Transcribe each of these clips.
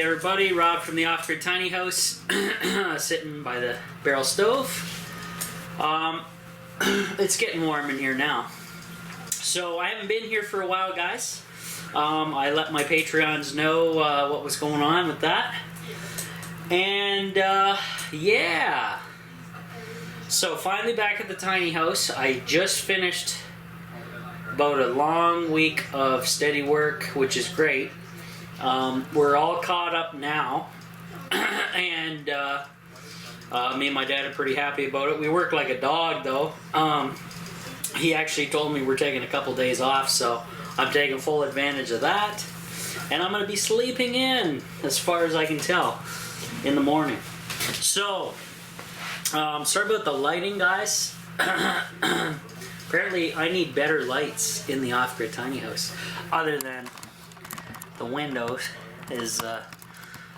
everybody, Rob from the Off-Grid Tiny House, sitting by the barrel stove. It's getting warm in here now. So I haven't been here for a while, guys. I let my Patreons know what was going on with that. And yeah. So finally back at the tiny house. I just finished about a long week of steady work, which is great. We're all caught up now, and me and my dad are pretty happy about it. We work like a dog, though. He actually told me we're taking a couple days off, so I'm taking full advantage of that. And I'm going to be sleeping in, as far as I can tell, in the morning. So, sorry about the lighting, guys. Apparently, I need better lights in the Off-Grid Tiny House, other than the windows is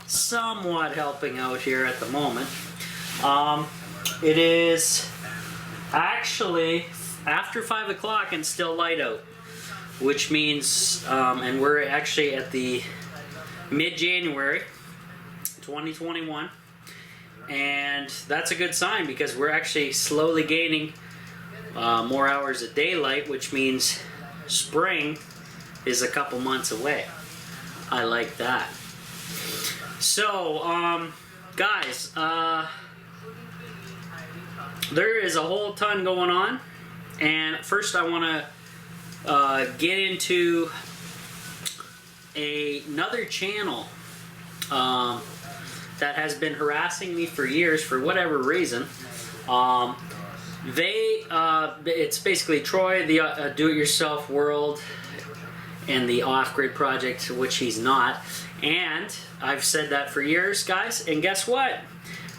somewhat helping out here at the moment. It is actually after 5 o'clock and still light out, which means, and we're actually at the mid-January 2021, and that's a good sign because we're actually slowly gaining more hours of daylight, which means spring is a couple months away. I like that. So, guys, there is a whole ton going on, and first I want to get into another channel that has been harassing me for years for whatever reason. It's basically Troy, the Do-It-Yourself World, and the Off-Grid Project, which he's not. And I've said that for years, guys. And guess what?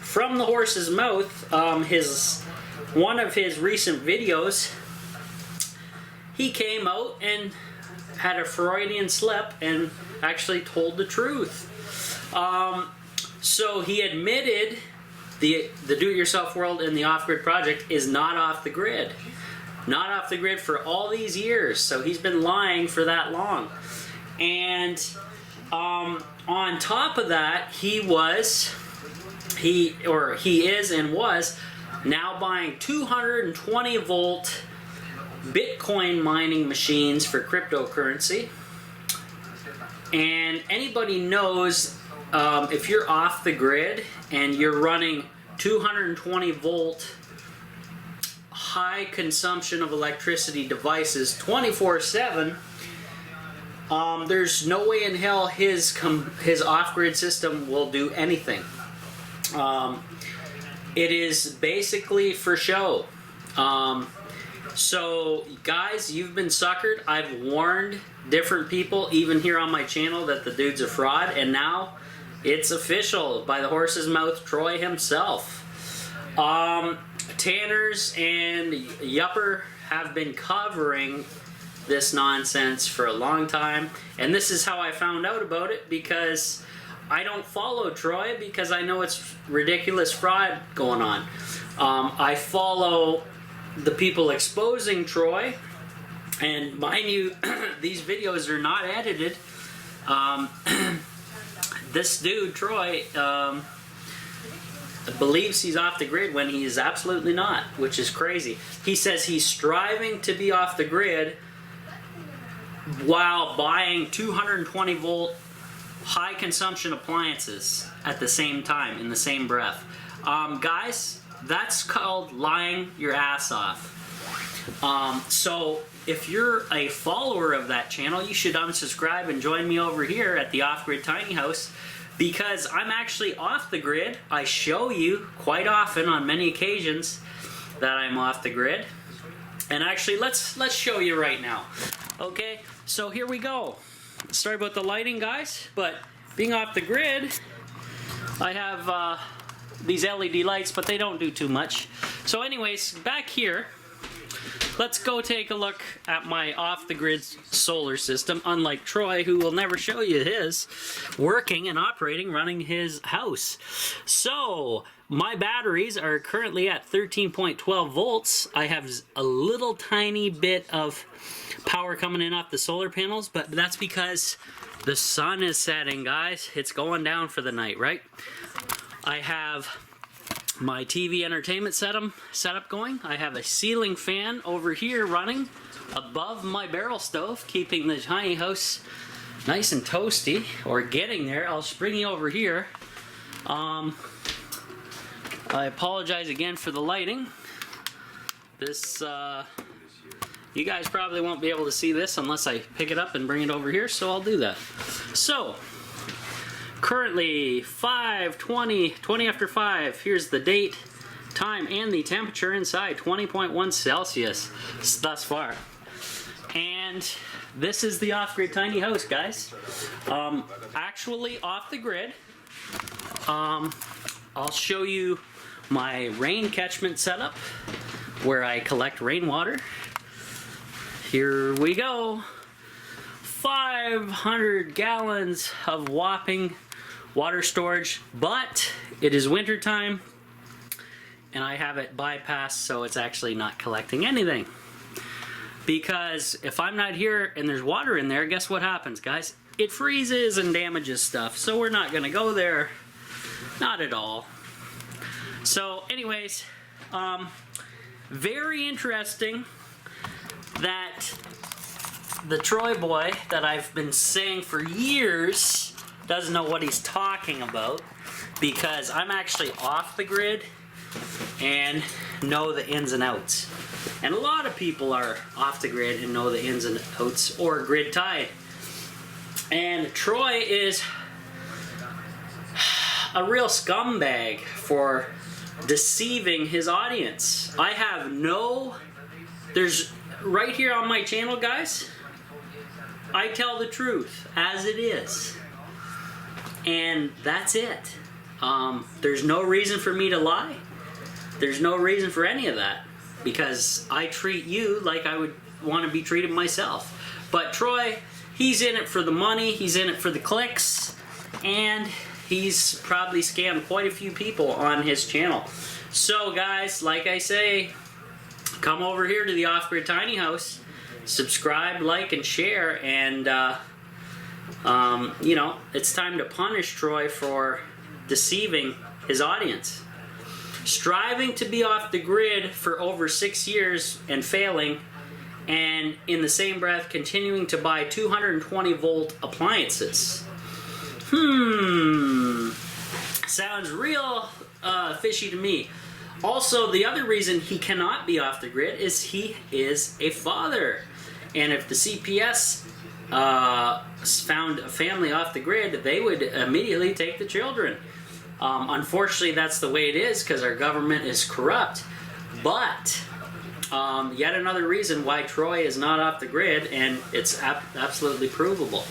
From the horse's mouth, one of his recent videos, he came out and had a Freudian slip and actually told the truth. So he admitted the Do-It-Yourself World and the Off-Grid Project is not off the grid. Not off the grid for all these years, so he's been lying for that long. And on top of that, he is and was now buying 220 volt Bitcoin mining machines for cryptocurrency. And anybody knows if you're off the grid and you're running 220 volt high consumption of electricity devices 24/7, there's no way in hell his off-grid system will do anything. It is basically for show. So guys, you've been suckered. I've warned different people, even here on my channel, that the dude's a fraud, and now it's official by the horse's mouth, Troy himself. Tanners and Yupper have been covering this nonsense for a long time, and this is how I found out about it, because I don't follow Troy because I know it's ridiculous fraud going on. I follow the people exposing Troy, and mind you, these videos are not edited. This dude, Troy, believes he's off the grid when he is absolutely not, which is crazy. He says he's striving to be off the grid while buying 220 volt high consumption appliances at the same time, in the same breath. Guys, that's called lying your ass off. So if you're a follower of that channel, you should unsubscribe and join me over here at the Off-Grid Tiny House, because I'm actually off the grid. I show you quite often on many occasions that I'm off the grid. And actually, let's show you right now. Okay, so here we go. Sorry about the lighting, guys, but being off the grid, I have these LED lights, but they don't do too much. So anyways, back here, let's go take a look at my off-the-grid solar system, unlike Troy, who will never show you his, working and operating, running his house. So, my batteries are currently at 13.12 volts. I have a little tiny bit of power coming in off the solar panels, but that's because the sun is setting, guys. It's going down for the night, right? I have my TV entertainment setup going. I have a ceiling fan over here running above my barrel stove, keeping the tiny house nice and toasty, or getting there. I'll bring you over here. I apologize again for the lighting. This, you guys probably won't be able to see this unless I pick it up and bring it over here, so I'll do that. So, currently 20 after 5. Here's the date, time, and the temperature inside, 20.1 Celsius thus far. And this is the off-grid tiny house, guys. Actually off the grid. I'll show you my rain catchment setup where I collect rainwater. Here we go. 500 gallons of whopping water storage, but it is winter time and I have it bypassed, so it's actually not collecting anything. Because if I'm not here and there's water in there, guess what happens, guys? It freezes and damages stuff, so we're not gonna go there. Not at all. So anyways, very interesting that the Troy boy that I've been saying for years doesn't know what he's talking about, because I'm actually off the grid and know the ins and outs. And a lot of people are off the grid and know the ins and outs, or grid tied. And Troy is a real scumbag for deceiving his audience. I have there's right here on my channel, guys, I tell the truth as it is. And that's it. There's no reason for me to lie. There's no reason for any of that, because I treat you like I would want to be treated myself. But Troy, he's in it for the money, he's in it for the clicks, and he's probably scammed quite a few people on his channel. So guys, like I say, come over here to the Off-Grid Tiny House, subscribe, like, and share, and you know, it's time to punish Troy for deceiving his audience. Striving to be off the grid for over 6 years and failing, and in the same breath continuing to buy 220 volt appliances. Sounds real fishy to me. Also, the other reason he cannot be off the grid is he is a father. And if the CPS found a family off the grid, they would immediately take the children. Unfortunately, that's the way it is because our government is corrupt. But yet another reason why Troy is not off the grid, and it's absolutely provable.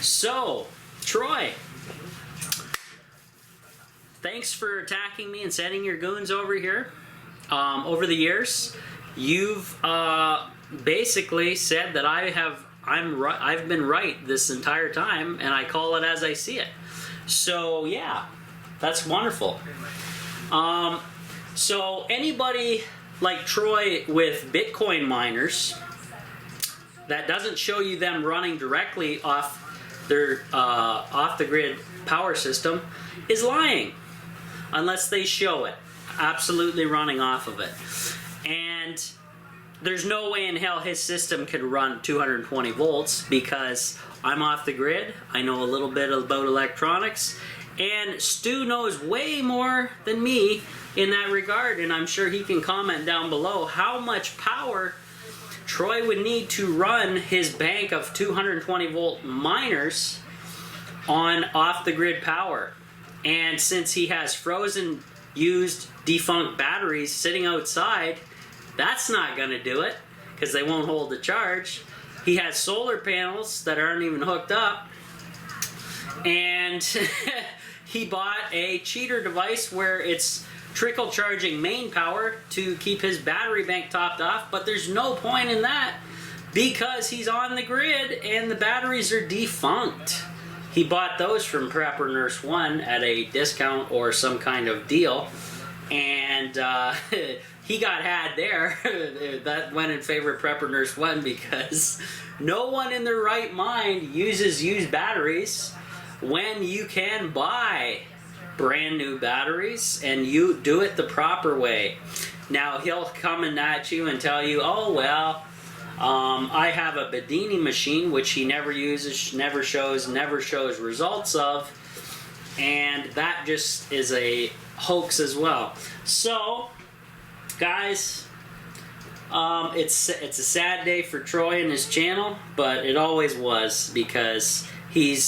So, Troy, thanks for attacking me and sending your goons over here. Over the years, you've basically said that I've been right this entire time, and I call it as I see it. So yeah, that's wonderful. So anybody like Troy with Bitcoin miners that doesn't show you them running directly off their off the grid power system is lying, unless they show it absolutely running off of it. And there's no way in hell his system could run 220 volts because I'm off the grid. I know a little bit about electronics, and Stu knows way more than me in that regard, and I'm sure he can comment down below how much power Troy would need to run his bank of 220 volt miners on off the grid power. And since he has frozen, used, defunct batteries sitting outside, that's not going to do it because they won't hold the charge. He has solar panels that aren't even hooked up, and he bought a cheater device where it's trickle charging main power to keep his battery bank topped off, but there's no point in that because he's on the grid and the batteries are defunct. He bought those from Prepper Nurse One at a discount or some kind of deal, and he got had there. That went in favor of Prepper Nurse 1 because no one in their right mind uses used batteries when you can buy brand new batteries and you do it the proper way. Now he'll come in at you and tell you, oh well, I have a Bedini machine which he never uses, never shows results of, and that just is a hoax as well. So guys, it's a sad day for Troy and his channel, but it always was, because he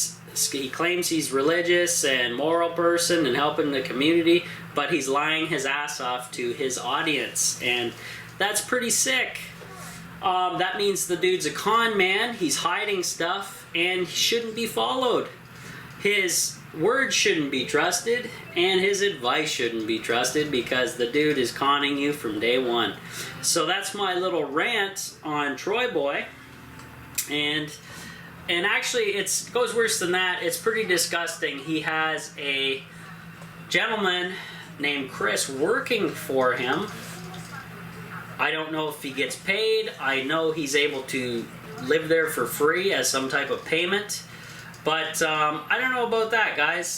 claims he's religious and moral person and helping the community, but he's lying his ass off to his audience, and that's pretty sick. That means the dude's a con man, he's hiding stuff, and he shouldn't be followed. His words shouldn't be trusted, and his advice shouldn't be trusted, because the dude is conning you from day one. So that's my little rant on Troy Boy. And actually it goes worse than that. It's pretty disgusting. He has a gentleman named Chris working for him. I don't know if he gets paid. I know he's able to live there for free as some type of payment. But I don't know about that, guys.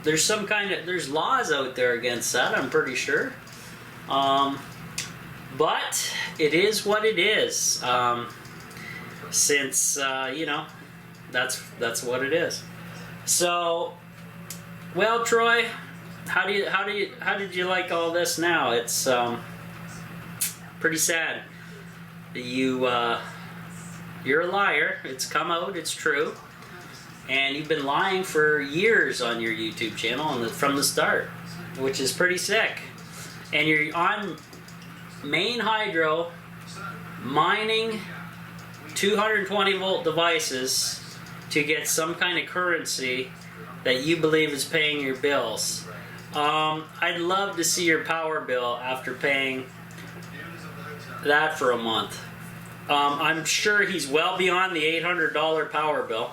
There's laws out there against that, I'm pretty sure. But it is what it is. Since you know, that's what it is. So, well, Troy, how did you like all this? Now it's pretty sad. You're a liar. It's come out. It's true. And you've been lying for years on your YouTube channel from the start, which is pretty sick. And you're on main hydro mining 220 volt devices to get some kind of currency that you believe is paying your bills. I'd love to see your power bill after paying that for a month. I'm sure he's well beyond the $800 power bill.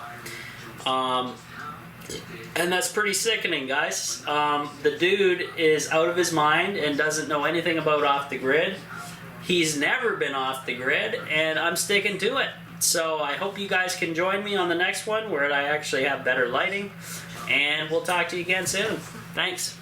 And that's pretty sickening, guys. The dude is out of his mind and doesn't know anything about off the grid. He's never been off the grid, and I'm sticking to it. So I hope you guys can join me on the next one where I actually have better lighting. And we'll talk to you again soon. Thanks.